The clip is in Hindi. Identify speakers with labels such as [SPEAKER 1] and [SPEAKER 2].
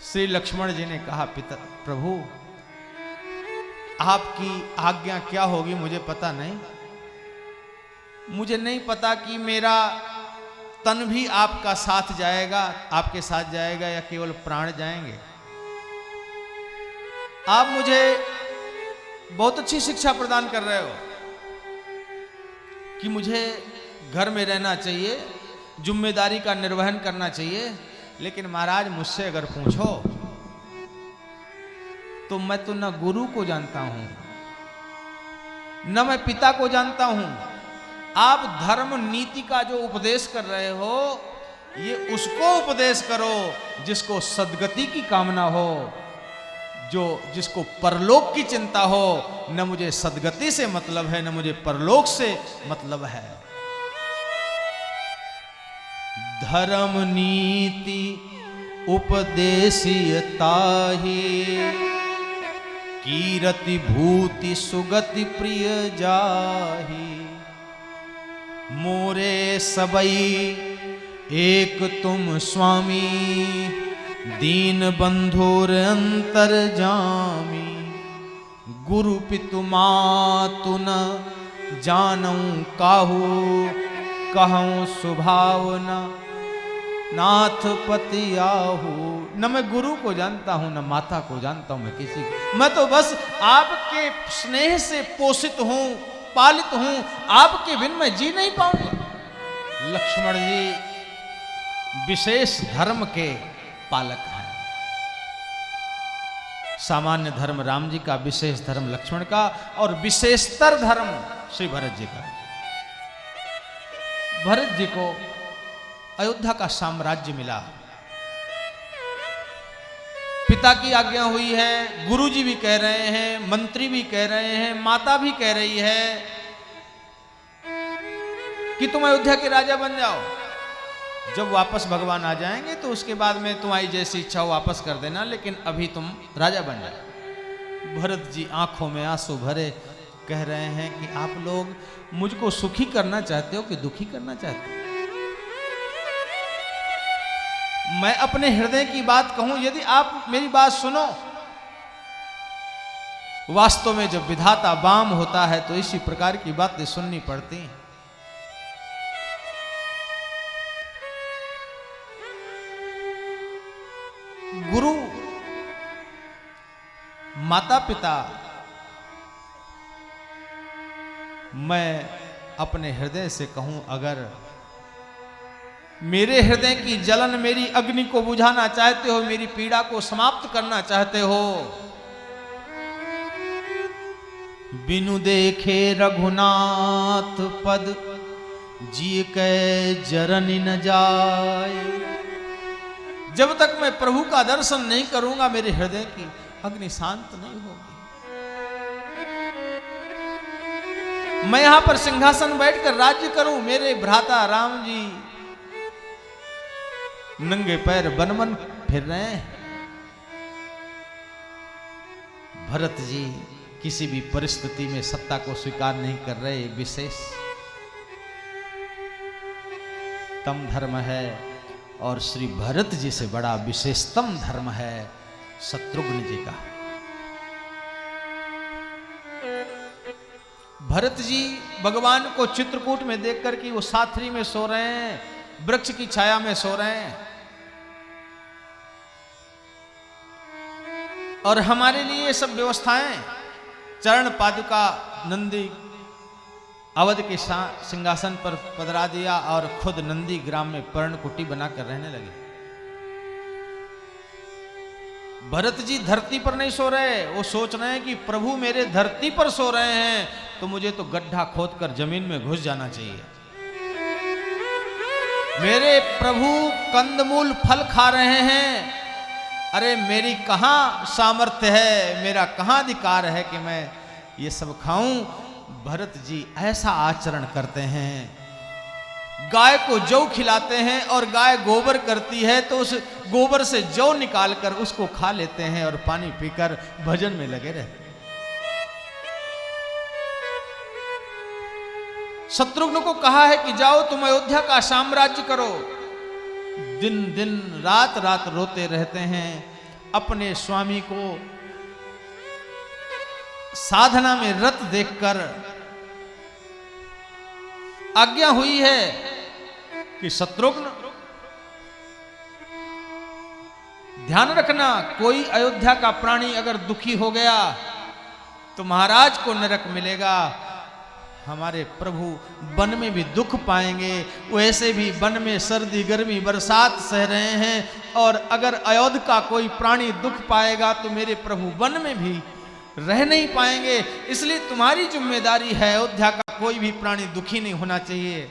[SPEAKER 1] श्री लक्ष्मण जी ने कहा, पिता प्रभु आपकी आज्ञा क्या होगी मुझे पता नहीं। मुझे नहीं पता कि मेरा तन भी आपका साथ जाएगा, आपके साथ जाएगा या केवल प्राण जाएंगे। आप मुझे बहुत अच्छी शिक्षा प्रदान कर रहे हो कि मुझे घर में रहना चाहिए, जिम्मेदारी का निर्वहन करना चाहिए। लेकिन महाराज मुझसे अगर पूछो तो मैं तो न गुरु को जानता हूं न मैं पिता को जानता हूं। आप धर्म नीति का जो उपदेश कर रहे हो ये उसको उपदेश करो जिसको सद्गति की कामना हो, जिसको परलोक की चिंता हो। न मुझे सद्गति से मतलब है न मुझे परलोक से मतलब है। धर्म नीति उपदेशियता ही कीरति भूति सुगति प्रिय जाही। मोरे सबई एक तुम स्वामी दीन बंधुर अंतर जामी। गुरु पितु मातु न जानऊं काहू कहूं सुभावना नाथ पति आहू। न मैं गुरु को जानता हूं न माता को जानता हूं, मैं किसी को, मैं तो बस आपके स्नेह से पोषित हूं, पालित हूं। आपके बिन मैं जी नहीं पाऊंगा। लक्ष्मण जी विशेष धर्म के पालक हैं। सामान्य धर्म राम जी का, विशेष धर्म लक्ष्मण का और विशेषतर धर्म श्री भरत जी का। भरत जी को अयोध्या का साम्राज्य मिला। पिता की आज्ञा हुई है, गुरुजी भी कह रहे हैं, मंत्री भी कह रहे हैं, माता भी कह रही है कि तुम अयोध्या के राजा बन जाओ। जब वापस भगवान आ जाएंगे तो उसके बाद में तुम्हारी जैसी इच्छा हो वापस कर देना, लेकिन अभी तुम राजा बन जाओ। भरत जी आंखों में आंसू भरे कह रहे हैं कि आप लोग मुझको सुखी करना चाहते हो कि दुखी करना चाहते हो। मैं अपने हृदय की बात कहूं, यदि आप मेरी बात सुनो। वास्तव में जब विधाता वाम होता है तो इसी प्रकार की बातें सुननी पड़ती हैं। गुरु माता पिता, मैं अपने हृदय से कहूं, अगर मेरे हृदय की जलन, मेरी अग्नि को बुझाना चाहते हो, मेरी पीड़ा को समाप्त करना चाहते हो, बिनु देखे रघुनाथ पद जी के जरनि न जाए। जब तक मैं प्रभु का दर्शन नहीं करूंगा मेरे हृदय की अग्नि शांत नहीं होगी। मैं यहां पर सिंहासन बैठकर राज्य करूं, मेरे भ्राता राम जी नंगे पैर बन बन फिर रहे हैं। भरत जी किसी भी परिस्थिति में सत्ता को स्वीकार नहीं कर रहे। विशेष तम धर्म है और श्री भरत जी से बड़ा विशेषतम धर्म है शत्रुघ्न जी का। भरत जी भगवान को चित्रकूट में देखकर कि वो साथरी में सो रहे हैं, वृक्ष की छाया में सो रहे हैं। और हमारे लिए ये सब व्यवस्थाएं, चरण पादुका नंदी अवध के सिंहासन पर पधरा दिया और खुद नंदी ग्राम में पर्णकुटी बनाकर रहने लगे। भरत जी धरती पर नहीं सो रहे, वो सोच रहे हैं कि प्रभु मेरे धरती पर सो रहे हैं तो मुझे तो गड्ढा खोदकर जमीन में घुस जाना चाहिए। मेरे प्रभु कंदमूल फल खा रहे हैं, अरे मेरी कहां सामर्थ्य है, मेरा कहां अधिकार है कि मैं ये सब खाऊं। भरत जी ऐसा आचरण करते हैं। गाय को जौ खिलाते हैं और गाय गोबर करती है तो उस गोबर से जौ निकालकर उसको खा लेते हैं और पानी पीकर भजन में लगे रहते हैं। शत्रुघ्न को कहा है कि जाओ तुम अयोध्या का साम्राज्य करो। दिन दिन रात रात रोते रहते हैं, अपने स्वामी को साधना में रत देखकर आज्ञा हुई है कि शत्रुघ्न ध्यान रखना, कोई अयोध्या का प्राणी अगर दुखी हो गया तो महाराज को नरक मिलेगा। हमारे प्रभु वन में भी दुख पाएंगे, वैसे भी वन में सर्दी गर्मी बरसात सह रहे हैं, और अगर अयोध्या का कोई प्राणी दुख पाएगा तो मेरे प्रभु वन में भी रह नहीं पाएंगे। इसलिए तुम्हारी जिम्मेदारी है, अयोध्या का कोई भी प्राणी दुखी नहीं होना चाहिए।